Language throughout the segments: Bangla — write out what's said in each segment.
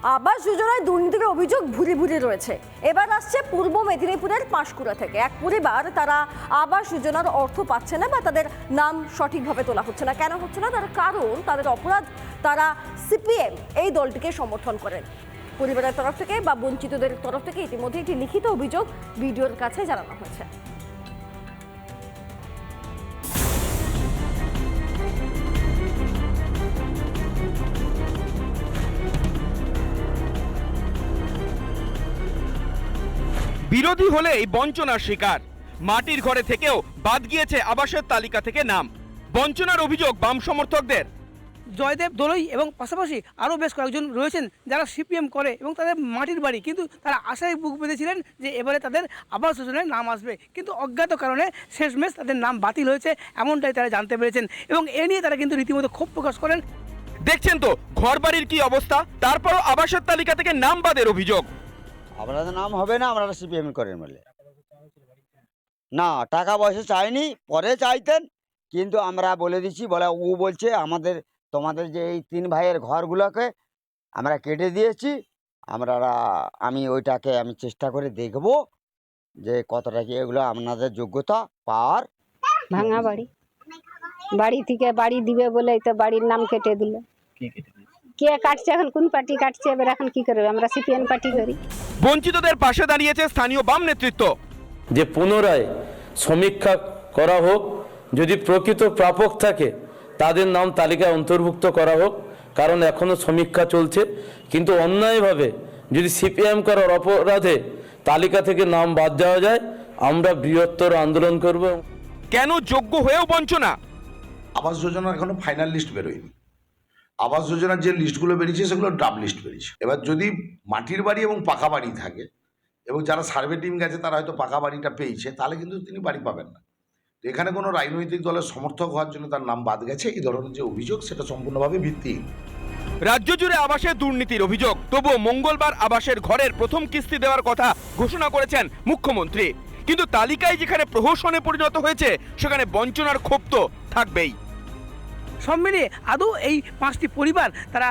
আবাস যোজনায় দুর্নীতির অভিযোগ ভুরি ভুরি রয়েছে। এবার আসছে পূর্ব মেদিনীপুরের পাঁশকুড়া থেকে এক পরিবার, তারা আবাস যোজনার অর্থ পাচ্ছে না বা তাদের নাম সঠিকভাবে তোলা হচ্ছে না। কেন হচ্ছে না, তার কারণ তাদের অপরাধ, তারা সিপিএম এই দলটিকে সমর্থন করেন। পরিবারের তরফ থেকে বা বঞ্চিতদের তরফ থেকে ইতিমধ্যে একটি লিখিত অভিযোগ বিডিওর কাছে জানানো হয়েছে। বিরোধী হলেই বঞ্চনার শিকার, মাটির ঘরে থেকেও বাদ গিয়েছে আবাসের তালিকা থেকে নাম। বঞ্চনার অভিযোগ বাম সমর্থকদের। জয়দেব দলই এবং পাশাপাশি আরও বেশ কয়েকজন রয়েছেন যারা সিপিএম করে এবং তাদের মাটির বাড়ি, কিন্তু তারা আশায় বুক বেঁধেছিলেন যে এবারে তাদের আবাস যোজনায় নাম আসবে, কিন্তু অজ্ঞাত কারণে শেষমেশ তাদের নাম বাতিল হয়েছে, এমনটাই তারা জানতে পেরেছেন এবং এ নিয়ে তারা কিন্তু রীতিমতো ক্ষোভ প্রকাশ করেন। দেখছেন তো ঘর বাড়ির কি অবস্থা, তারপরও আবাসের তালিকা থেকে নাম বাদের অভিযোগ। আপনাদের নাম হবে না, আমরা সিপিএম করেন বলে না, টাকা পয়সা চাইনি, পরে চাইতেন, কিন্তু আমরা বলে দিচ্ছি, বলে ও বলছে আমাদের তোমাদের যে এই 3 ভাইয়ের ঘরগুলোকে আমরা কেটে দিয়েছি, আমি ওইটাকে আমি চেষ্টা করে দেখব যে কতটা কি এগুলো আপনাদের যোগ্যতা পাওয়ার। ভাঙা বাড়ি থেকে বাড়ি দিবে বলে তো বাড়ির নাম কেটে দিল। কে কাটছে এখন, কোন পার্টি কাটছে, এবার এখন কি করবে, আমরা সিপিএম পার্টি করি। বঞ্চিতদের পাশে দাঁড়িয়েছে স্থানীয় বাম নেতৃত্ব। যে পুনরায় সমীক্ষা করা হোক, যদি প্রকৃত প্রাপক থাকে তাদের নাম তালিকায় অন্তর্ভুক্ত করা হোক, কারণ এখনো সমীক্ষা চলছে। কিন্তু অন্যায়ভাবে যদি সিপিএম করার অপরাধে তালিকা থেকে নাম বাদ দেওয়া যায়, আমরা বৃহত্তর আন্দোলন করব। কেন যোগ্য হয়েও বঞ্চনা? আবাস যোজনার এখনো ফাইনাল লিস্ট বেরোয়নি। আবাস যোজনার যে লিস্টগুলো বেরিয়েছে সেগুলো ড্রাফট লিস্ট বেরিয়েছে। এবার যদি মাটির বাড়ি এবং পাকা বাড়ি থাকে এবং যারা সার্ভে টিম গেছে তারা হয়তো পাকা বাড়িটা পেয়েছে, তাহলে কিন্তু তিনি বাড়ি পাবেন না। তো এখানে কোনো রাজনৈতিক দলের সমর্থক হওয়ার জন্য তার নাম বাদ গেছে, এই ধরনের যে অভিযোগ সেটা সম্পূর্ণভাবে ভিত্তিহীন। রাজ্য জুড়ে আবাসের দুর্নীতির অভিযোগ, তবুও মঙ্গলবার আবাসের ঘরের প্রথম কিস্তি দেওয়ার কথা ঘোষণা করেছেন মুখ্যমন্ত্রী। কিন্তু তালিকায় যেখানে প্রহসনে পরিণত হয়েছে, সেখানে বঞ্চনার ক্ষোভ তো থাকবেই। সব মিলিয়ে আদৌ এই 5টি পরিবার তারা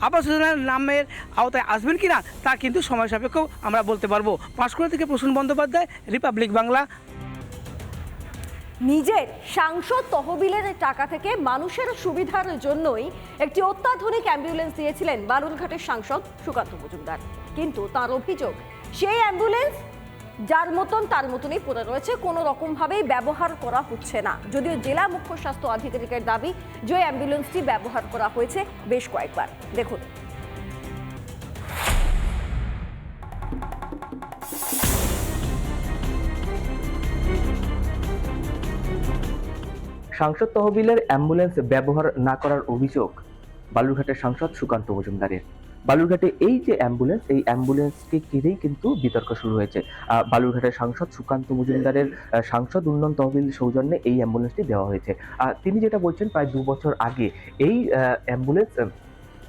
আবাস যোজনার নামের আওতায় আসবেন কিনা তা কিন্তু সময় সাপেক্ষ আমরা বলতে পারবো। পাঁশকুড়া থেকে প্রসূন বন্দ্যোপাধ্যায়, রিপাবলিক বাংলা। নিজের সাংসদ তহবিলের টাকা থেকে মানুষের সুবিধার জন্যই একটি অত্যাধুনিক অ্যাম্বুলেন্স দিয়েছিলেন বালুরঘাটের সাংসদ সুকান্ত মজুমদার। কিন্তু তার অভিযোগ, সেই অ্যাম্বুলেন্স যার মতন তার মতনই পড়ে রয়েছে, কোনো রকমভাবেই ব্যবহার করা হচ্ছে না। যদিও জেলা মুখ্য স্বাস্থ্য আধিকারিকের দাবি যে অ্যাম্বুলেন্সটি ব্যবহার করা হয়েছে বেশ কয়েকবার। দেখুন। সাংসদ তহবিলের অ্যাম্বুলেন্স ব্যবহার না করার অভিযোগ বালুরঘাটের সাংসদ সুকান্ত মজুমদারের। বালুরঘাটে এই যে অ্যাম্বুলেন্স, এই অ্যাম্বুলেন্সকে ঘিরেই কিন্তু বিতর্ক শুরু হয়েছে। বালুরঘাটের সাংসদ সুকান্ত মজুমদারের সাংসদ উন্নয়ন তহবিল সৌজন্যে এই অ্যাম্বুলেন্সটি দেওয়া হয়েছে। তিনি যেটা বলছেন, প্রায় 2 বছর আগে এই অ্যাম্বুলেন্স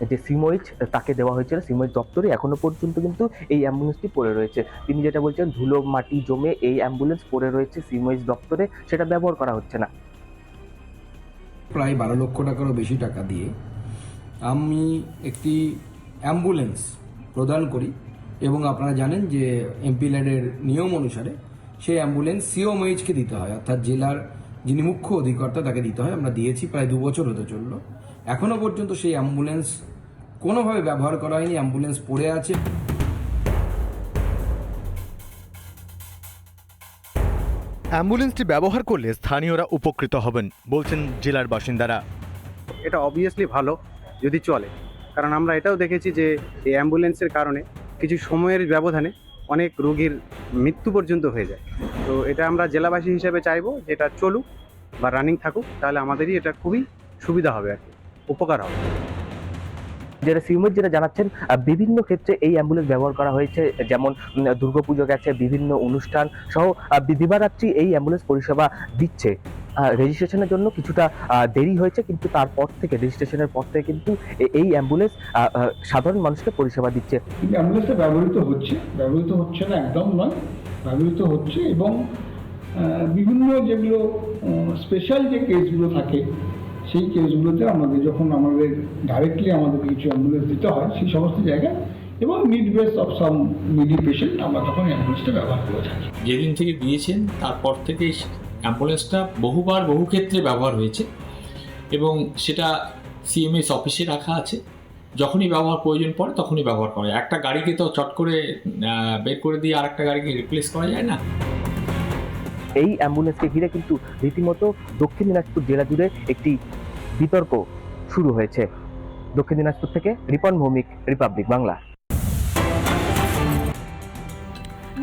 যে সিমোইচ তাকে দেওয়া হয়েছিল, সিমোইচ দপ্তরে এখনো পর্যন্ত কিন্তু এই অ্যাম্বুলেন্সটি পড়ে রয়েছে। তিনি যেটা বলছেন, ধুলো মাটি জমে এই অ্যাম্বুলেন্স পড়ে রয়েছে সিমোইচ দপ্তরে, সেটা ব্যবহার করা হচ্ছে না। প্রায় 12 লক্ষ টাকারও বেশি টাকা দিয়ে আমি একটি অ্যাম্বুলেন্স প্রদান করি এবং আপনারা জানেন যে এমপি ল্যাডের নিয়ম অনুসারে সেই অ্যাম্বুলেন্স সিওমএইচকে দিতে হয়, অর্থাৎ জেলার যিনি মুখ্য অধিকর্তা তাকে দিতে হয়। আমরা দিয়েছি, প্রায় 2 বছর হতে চলল, এখনো পর্যন্ত সেই অ্যাম্বুলেন্স কোনোভাবে ব্যবহার করা হয়নি, অ্যাম্বুলেন্স পড়ে আছে। অ্যাম্বুলেন্সটি ব্যবহার করলে স্থানীয়রা উপকৃত হবেন বলছেন জেলার বাসিন্দারা। এটা অবভিয়াসলি ভালো যদি চলে, কারণ আমরা এটাও দেখেছি যে এই অ্যাম্বুলেন্সের কারণে কিছু সময়ের ব্যবধানে অনেক রোগীর মৃত্যু পর্যন্ত হয়ে যায়। তো এটা আমরা জেলাবাসী হিসেবে চাইবো যে এটা চলুক বা রানিং থাকুক, তাহলে আমাদেরই এটা খুবই সুবিধা হবে, আর কি উপকার হবে। যারা সিমোইচ যেটা জানাচ্ছেন, বিভিন্ন ক্ষেত্রে এই অ্যাম্বুলেন্স ব্যবহার করা হয়েছে, যেমন দুর্গাপুজো গেছে, বিভিন্ন অনুষ্ঠান সহ দিবারাত্রি এই অ্যাম্বুলেন্স পরিষেবা দিচ্ছে। রেজিস্ট্রেশনের জন্য কিছুটা দেরি হয়েছে, কিন্তু তারপর থেকে রেজিস্ট্রেশনের পর থেকে কিন্তু এই অ্যাম্বুলেন্স সাধারণ মানুষকে পরিষেবা দিচ্ছে। অ্যাম্বুলেন্সটা ব্যবহৃত হচ্ছে না একদম নয়, ব্যবহৃত হচ্ছে এবং বিভিন্ন যেগুলো স্পেশাল যে কেসগুলো থাকে সেই কেসগুলোতে আমাদের যখন ডাইরেক্টলি আমাদের কিছু অ্যাম্বুলেন্স দিতে হয়, সেই সমস্ত জায়গায় এবং need base of some needy patient আমরা তখন অ্যাম্বুলেন্সটা ব্যবহার করে থাকি। যেদিন থেকে দিয়েছেন তারপর থেকে অ্যাম্বুলেন্সটা বহু ক্ষেত্রে ব্যবহার হয়েছে এবং সেটা সিএমএস অফিসে রাখা আছে। যখনই ব্যবহার প্রয়োজন পড়ে তখনই ব্যবহার করা যায়। একটা গাড়িকে তো চট করে বের করে দিয়ে আরেকটা গাড়িকে রিপ্লেস করা যায় না। এই অ্যাম্বুলেন্সকে ঘিরে কিন্তু রীতিমতো দক্ষিণ দিনাজপুর জেলা জুড়ে একটি বিতর্ক শুরু হয়েছে। দক্ষিণ দিনাজপুর থেকে রিপন ভৌমিক, রিপাবলিক বাংলা।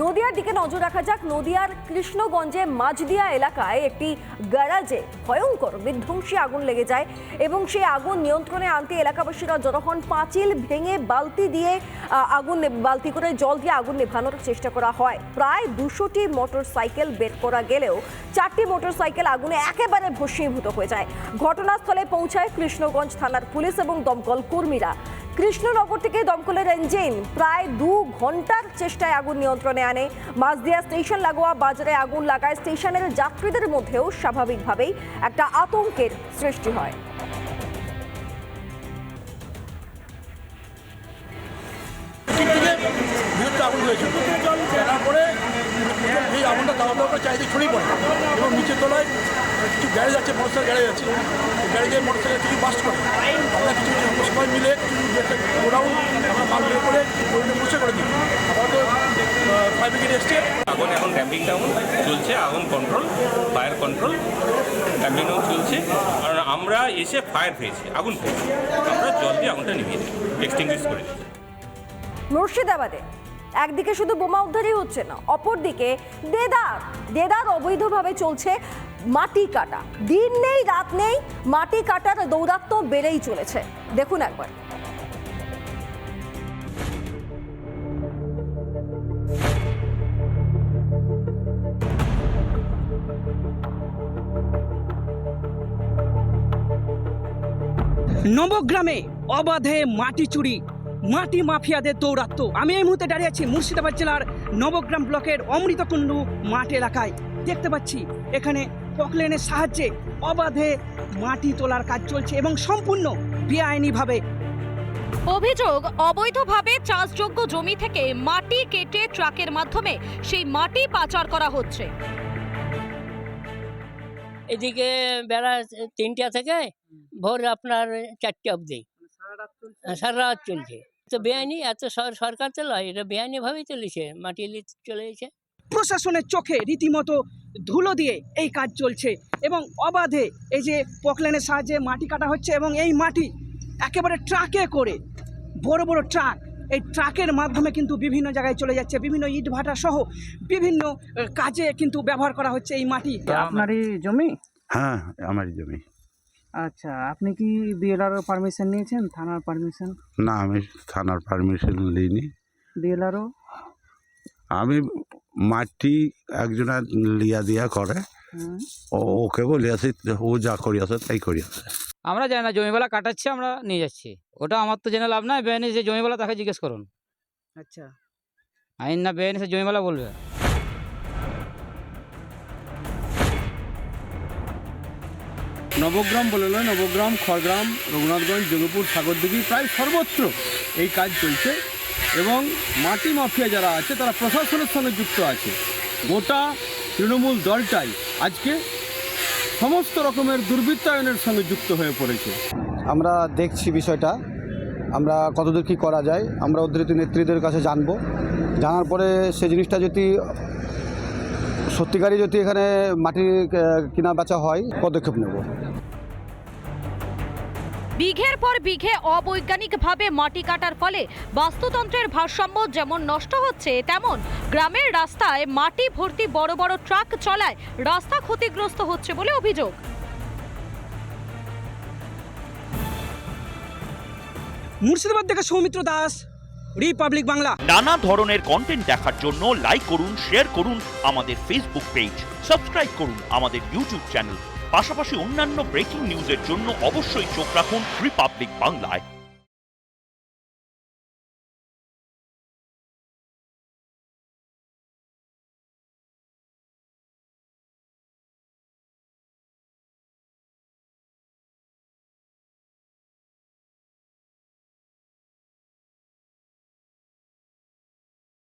নদিয়ার দিকে নজর রাখা যাক। নদিয়ার কৃষ্ণগঞ্জে মাঝদিয়া এলাকায় একটি গ্যারাজে ভয়ঙ্কর বিধ্বংসী আগুন লেগে যায় এবং সেই আগুন নিয়ন্ত্রণে আনতে এলাকাবাসীরা জড়ো হন। পাঁচিল ভেঙে বালতি করে জল দিয়ে আগুন নেভানোর চেষ্টা করা হয়। প্রায় 200টি মোটরসাইকেল বের করা গেলেও 4টি মোটরসাইকেল আগুনে একেবারে ভস্মীভূত হয়ে যায়। ঘটনাস্থলে পৌঁছায় কৃষ্ণগঞ্জ থানার পুলিশ এবং দমকল কর্মীরা। কৃষ্ণনগর থেকে দমকলের ইঞ্জিন প্রায় 2 ঘন্টার চেষ্টায় আগুন নিয়ন্ত্রণে আনে। মাঝদিয়া স্টেশন লাগোয়া বাজারে আগুন লাগায় স্টেশনের যাত্রীদের মধ্যেও স্বাভাবিকভাবেই একটা আতঙ্কের সৃষ্টি হয়। আগুন হয়েছে, তারপরে এই আগুনটা দাওয়া চারিদিকে ছড়িয়ে পড়ে এবং নিচের তলায় কিছু গ্যারেজ আছে, মোটরসাইকেল গ্যারেজ আছে, গ্যারেজে মোটরসাইকেল কিছু বাস্ট করে আমরা কিছু সবাই মিলে একটা গোডাউন আমরা মাল বের করে মুছে করে দিই। আপাতত ফায়ার ব্রিগেড এসছে। আগুন এখন ড্যাম্পিং ডাউন চলছে, আগুন control, fire control damping down চলছে। কারণ আমরা এসে ফায়ার পেয়েছি, আগুন পেয়েছি, আমরা জল দিয়ে আগুনটা নিভিয়ে দিই, এক্সটিংগুইশ করে দিই। মুর্শিদাবাদে একদিকে শুধু বোমা উদ্ধারই হচ্ছে না, অপরদিকে দেদার অবৈধভাবে চলছে মাটি কাটা। দিন নেই রাত নেই, মাটি কাটার দৌরাত্ম্য বেড়েই চলেছে। দেখুন একবার। নবগ্রামে অবাধে মাটি চুরি, মাটি মাফিয়াদের দৌরাত্ম্য। আমি এই মুহূর্তে দাঁড়িয়ে আছি মুর্শিদাবাদ জেলার নবগ্রাম ব্লকের অমৃতকুণ্ডু মাঠ এলাকায়। দেখতে পাচ্ছি এখানে পকলেনের সাহায্যে অবাধে মাটি তোলার কাজ চলছে এবং সম্পূর্ণ বেআইনিভাবে। অভিযোগ, অবৈধভাবে চাষযোগ্য জমি থেকে মাটি কেটে ট্রাকের মাধ্যমে সেই মাটি পাচার করা হচ্ছে। এদিকে বেলা 3টা থেকে ভোর আপনার 4টে অবধি সারা রাত চলছে। তো বেআইনি, এত সরকার তো নয়, এটা বেআইনি ভাবেই চলেছে, মাটি চলে গেছে। প্রশাসনের চোখে রীতিমতো ধুলো দিয়ে এই কাজ চলছে এবং অবাধে এই যে পকলেনের সাহায্যে মাটি কাটা হচ্ছে এবং এই মাটি একেবারে ট্রাকে করে, বড় বড় ট্রাক, এই ট্রাকের মাধ্যমে কিন্তু বিভিন্ন জায়গায় চলে যাচ্ছে। বিভিন্ন ইট ভাটা সহ বিভিন্ন কাজে কিন্তু ব্যবহার করা হচ্ছে এই মাটি। আপনারই জমি? হ্যাঁ, আমারই জমি। আচ্ছা, আপনি কি বিএলআরও পারমিশন নিয়েছেন, থানার পারমিশন? না, আমি থানার পারমিশন নিইনি। বিএলআরও আমি মাটি একজনের লিয়া দিয়া করে, ওকে বলে আসি, ও যা করি আছে তাই করি আছে। আমরা জানি না, জমিওয়ালা কাটাচ্ছে, আমরা নিয়ে যাচ্ছি। ওটা আমার তো জেনে লাভ নাই। বেআইনি যে জমিওয়ালা তাকে জিজ্ঞেস করুন। আচ্ছা, আইন না বেআইনি সে জমিওয়ালা বলবে। নবগ্রাম বলে নয়, নবগ্রাম, খড়গ্রাম, রঘুনাথগঞ্জ, যোগপুর, সাগরদিঘি প্রায় সর্বত্র এই কাজ চলছে এবং মাটি মাফিয়া যারা আছে তারা প্রশাসনের সঙ্গে যুক্ত আছে। গোটা তৃণমূল দলটাই আজকে সমস্ত রকমের দুর্বৃত্তায়নের সঙ্গে যুক্ত হয়ে পড়েছে। আমরা দেখছি বিষয়টা, আমরা কতদূর কী করা যায় আমরা উদ্ধৃত নেত্রীদের কাছে জানবো। জানার পরে সে জিনিসটা যদি সত্যিকারই যদি এখানে মাটি কিনা বেচা হয়, পদক্ষেপ নেব। বিঘের পর বিঘে অবৈজ্ঞানিকভাবে মাটি কাটার ফলে বাস্তুতন্ত্রের ভারসাম্য যেমন নষ্ট হচ্ছে, তেমন গ্রামের রাস্তায় মাটি ভর্তি বড় বড় ট্রাক চলায় রাস্তা ক্ষতিগ্রস্ত হচ্ছে বলে অভিযোগ। মুর্শিদাবাদ থেকে সৌমিত্র দাস, রিপাবলিক বাংলা। নানা ধরনের কন্টেন্ট দেখার জন্য লাইক করুন, শেয়ার করুন আমাদের ফেসবুক পেজ, সাবস্ক্রাইব করুন আমাদের ইউটিউব চ্যানেল। পাশাপাশি অন্যান্য ব্রেকিং নিউজের জন্য অবশ্যই চোখ রাখুন রিপাবলিক বাংলায়।